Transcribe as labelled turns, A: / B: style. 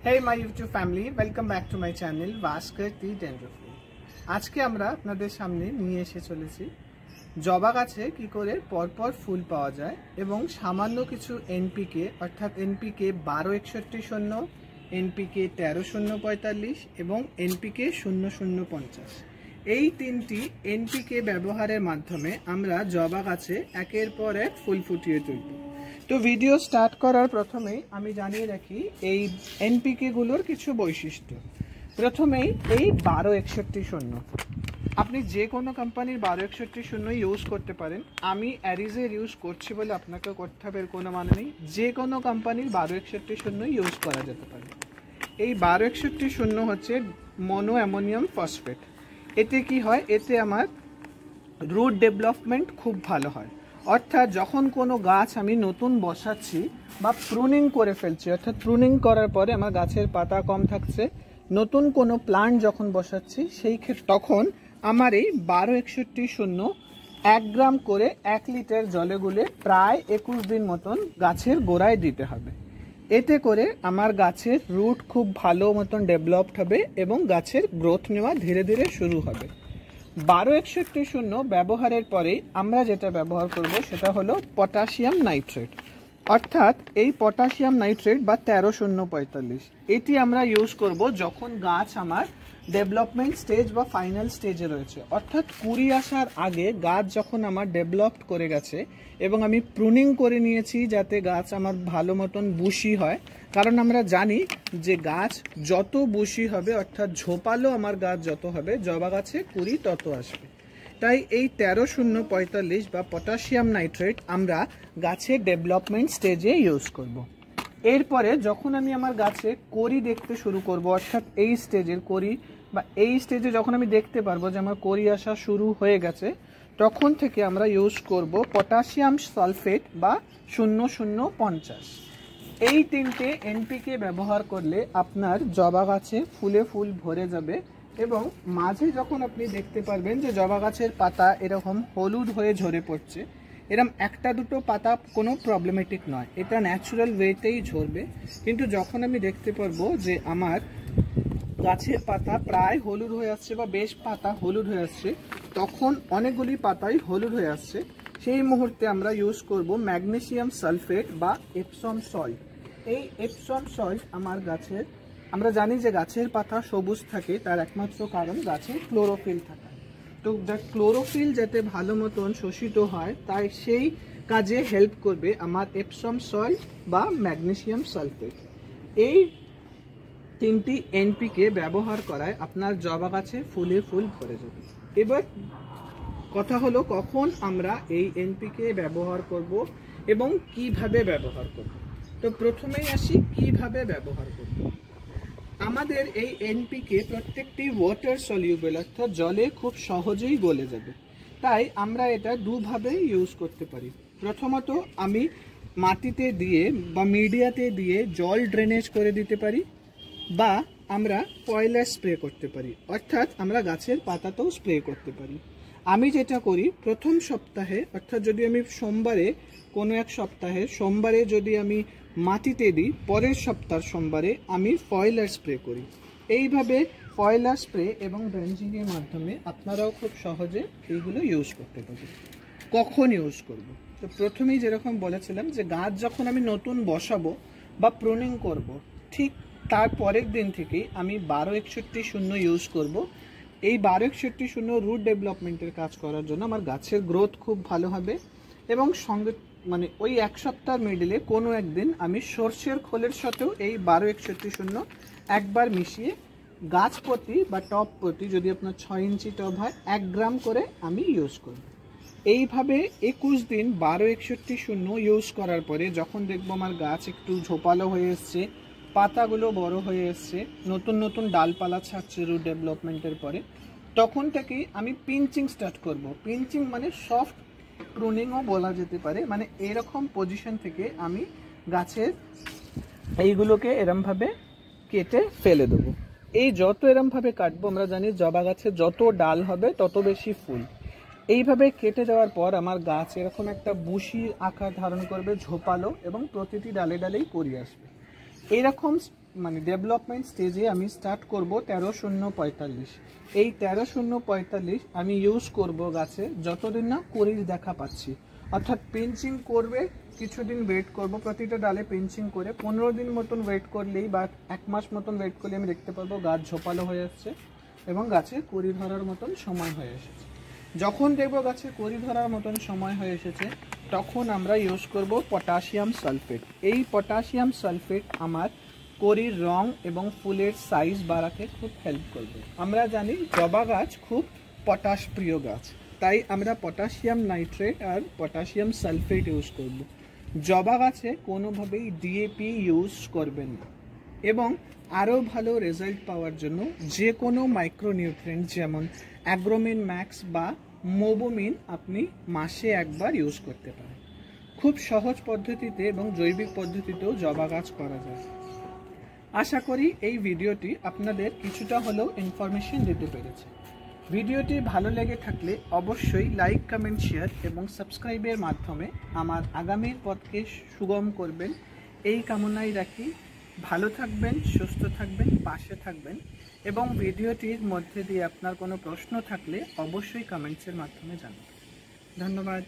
A: Hey my YouTube family, welcome back to my channel Vaskar Tea Dandruff। আজকে আমরা আপনাদের সামনে নিয়ে এসে চলেছি জবা গাছে কি করে পরপর ফুল পাওয়া যায় এবং সামান্য কিছু এনপিকে অর্থাৎ এনপিকে 1261 এনপিকে 13045 এবং এনপিকে 0050 এই তিনটি এনপিকে ব্যবহারের মাধ্যমে আমরা জবা গাছে একের পর এক ফুল ফুটিয়ে তুলব। তো ভিডিও স্টার্ট করার প্রথমেই আমি জানিয়ে রাখি এই এনপিকে গুলোর কিছু বৈশিষ্ট্য। প্রথমেই এই 1261 আপনি যে কোনো কোম্পানির 1261 ইউজ করতে পারেন। আমি অ্যারিজের ইউজ করছি বলে আপনাকে করতে হবে এর কোনো মানে নেই। যে কোনো কোম্পানির 1261 ইউজ করা যেতে পারে। এই 1261 হচ্ছে মনো অ্যামোনিয়াম ফসফেট। এতে কি হয়, এতে আমার রুট ডেভেলপমেন্ট খুব ভালো হয়। অর্থাৎ যখন কোনো গাছ আমি নতুন বসাচ্ছি বা প্রুনিং করে ফেলছি, অর্থাৎ প্রুনিং করার পরে আমার গাছের পাতা কম থাকছে, নতুন কোনো প্লান্ট যখন বসাচ্ছি সেই ক্ষেত্রে তখন আমার এই 1261 1 গ্রাম করে 1 লিটার জলে গুলে প্রায় 21 দিন মতন গাছের গোড়ায় দিতে হবে। এতে করে আমার গাছের রুট খুব ভালো মতন ডেভেলপড হবে এবং গাছের গ্রোথ নেওয়া ধীরে ধীরে শুরু হবে। 1261 ব্যবহারের পরে আমরা যেটা ব্যবহার করব সেটা হলো পটাশিয়াম নাইট্রেট, অর্থাৎ এই পটাশিয়াম নাইট্রেট বা 13045 এটি আমরা ইউজ করব যখন গাছ আমার ডেভেলপমেন্ট স্টেজ বা ফাইনাল স্টেজে রয়েছে। অর্থাৎ কুড়ি আসার আগে গাছ যখন আমার ডেভেলপড করে গেছে এবং আমি প্রুনিং করে নিয়েছি যাতে গাছ আমার ভালো মতন বুশি হয়, কারণ আমরা জানি যে গাছ যত বুশি হবে অর্থাৎ ঝোপালো আমার গাছ যত হবে জবা গাছে কুড়ি তত আসবে। তাই এই 13045 বা পটাশিয়াম নাইট্রেট আমরা গাছের ডেভেলপমেন্ট স্টেজে ইউজ করব। এরপরে যখন আমি আমার গাছে কড়ি দেখতে শুরু করব, অর্থাৎ এই স্টেজের কড়ি বা এই স্টেজে যখন আমি দেখতে পারবো যে আমার কড়ি আসা শুরু হয়ে গেছে, তখন থেকে আমরা ইউজ করব পটাশিয়াম সালফেট বা 0050। এই তিনটে এনপিকে ব্যবহার করলে আপনার জবা গাছে ফুলে ফুল ভরে যাবে এবং মাঝে যখন আপনি দেখতে পারবেন যে জবা গাছের পাতা এরকম হলুদ হয়ে ঝরে পড়ছে, এরকম একটা দুটো পাতা কোনো প্রবলেমেটিক নয়, এটা ন্যাচারাল ওয়েতেই ঝরবে। কিন্তু যখন আমি দেখতে পারবো যে আমার গাছের পাতা প্রায় হলুদ হয়ে আসছে বা বেশ পাতা হলুদ হয়ে আসছে, তখন অনেকগুলি পাতাই হলুদ হয়ে আসছে, সেই মুহূর্তে আমরা ইউজ করব ম্যাগনেসিয়াম সালফেট বা এপসম সল্ট। এই এপসম সল্ট আমার গাছের, আমরা জানি যে গাছের পাতা সবুজ থাকে তার একমাত্র কারণ গাছে ক্লোরোফিল থাকা। তো ক্লোরোফিল যাতে ভালো মতন শোষিত হয় তাই সেই কাজে হেল্প করবে আমার এপসম সল্ট বা ম্যাগনেসিয়াম সালফেট। এই তিনটি এনপিকে ব্যবহার করায় আপনার জবা গাছে ফুলে ফুল ভরে যাবে। এবার কথা হলো কখন আমরা এই এনপিকে ব্যবহার করব এবং কিভাবে ব্যবহার করব। তো প্রথমেই আসি কিভাবে ব্যবহার করব। আমাদের এই এনপিকে প্রত্যেকটি ওয়াটার সলিউবল, অর্থাৎ জলে খুব সহজেই গলে যাবে, তাই আমরা এটা দুভাবে ইউজ করতে পারি। প্রথমত আমি মাটিতে দিয়ে বা মিডিয়াতে দিয়ে জল ড্রেনেজ করে দিতে পারি, বা আমরা পয়লা স্প্রে করতে পারি, অর্থাৎ আমরা গাছের পাতাতেও স্প্রে করতে পারি। আমি যেটা করি প্রথম সপ্তাহে, অর্থাৎ যদি আমি সোমবারে কোনো এক সপ্তাহে সোমবারে যদি আমি মাটিতে দিই, পরের সপ্তাহ সোমবারে আমি ফয়েলার স্প্রে করি। এইভাবে ফয়েলার স্প্রে এবং ড্রেঞ্জিংয়ের মাধ্যমে আপনারাও খুব সহজে এইগুলো ইউজ করতে পারেন। কখন ইউজ করব? তো প্রথমেই যেরকম বলেছিলাম যে গাছ যখন আমি নতুন বসাবো বা প্রুনিং করব, ঠিক তার পরের দিন থেকেই আমি 1261 ইউজ করব। এই 1261 রুট ডেভেলপমেন্টের কাজ করার জন্য আমার গাছের গ্রোথ খুব ভালো হবে এবং সঙ্গে মানে ওই এক সপ্তাহ মিডিলে কোনো একদিন আমি সর্ষের খোলের সাথেও এই 1261 একবার মিশিয়ে গাছ প্রতি বা টব প্রতি, যদি আপনার 6 ইঞ্চি টব হয়, 1 গ্রাম করে আমি ইউজ করব। এইভাবে 21 দিন 1261 ইউজ করার পরে যখন দেখবো আমার গাছ একটু ঝোপালো হয়ে এসছে, পাতাগুলো বড় হয়ে এসছে, নতুন নতুন ডালপালা ছাড়ছে রুট ডেভেলপমেন্টের পরে, তখন থেকেই আমি পিঞ্চিং স্টার্ট করব। পিঞ্চিং মানে সফট প্রুনিংও বলা যেতে পারে, মানে এরকম পজিশন থেকে আমি গাছের এইগুলোকে এরমভাবে কেটে ফেলে দেবো। এই যত এরমভাবে কাটবো, আমরা জানি জবা গাছে যত ডাল হবে তত বেশি ফুল। এইভাবে কেটে যাওয়ার পর আমার গাছ এরকম একটা বুশি আকার ধারণ করবে, ঝোপালো, এবং প্রতিটি ডালে ডালেই কড়ি আসবে। এইরকম মানে ডেভেলপমেন্ট স্টেজে আমি স্টার্ট করব 13-0-45। এই 13-0-45 আমি ইউজ করব গাছে যতদিন না কুড়ির দেখা পাচ্ছি। অর্থাৎ পিঞ্চিং করবে, কিছুদিন ওয়েট করব, প্রতিটা ডালে পিঞ্চিং করে 15 দিন মতন ওয়েট করলেই বা 1 মাস মতন ওয়েট করলে আমি দেখতে পারবো গাছ ঝোপালো হয়ে যাচ্ছে এবং গাছে কুড়ি ধরার মতন সময় হয়ে এসেছে। যখন দেখবো গাছে কুড়ি ধরার মতন সময় হয়ে এসেছে তখন আমরা ইউজ করব পটাশিয়াম সালফেট। এই পটাশিয়াম সালফেট আমার কড়ির রং এবং ফুলের সাইজ বাড়াতে খুব হেল্প করবে। আমরা জানি জবা গাছ খুব পটাশ প্রিয় গাছ, তাই আমরা পটাশিয়াম নাইট্রেট আর পটাশিয়াম সালফেট ইউজ করব। জবা গাছে কোনোভাবেই ডিএপি ইউজ করবেন না। এবং আরও ভালো রেজাল্ট পাওয়ার জন্য যে কোনো মাইক্রোনিউট্রিয়েন্ট যেমন অ্যাগ্রোমিন ম্যাক্স বা মোবোমিন আপনি মাসে একবার ইউজ করতে পারেন। খুব সহজ পদ্ধতিতে এবং জৈবিক পদ্ধতিতেও জবা গাছ করা যায়। আশা করি এই ভিডিওটি আপনাদের কিছুটা হলেও ইনফরমেশন দিতে পেরেছে। ভিডিওটি ভালো লেগে থাকলে অবশ্যই লাইক, কমেন্ট, শেয়ার এবং সাবস্ক্রাইবের মাধ্যমে আমার আগামীর পথকে সুগম করবেন এই কামনাই রাখি। ভালো থাকবেন, সুস্থ থাকবেন, পাশে থাকবেন এবং ভিডিওটির মধ্যে দিয়ে আপনার কোনো প্রশ্ন থাকলে অবশ্যই কমেন্টসের মাধ্যমে জানাবেন। ধন্যবাদ।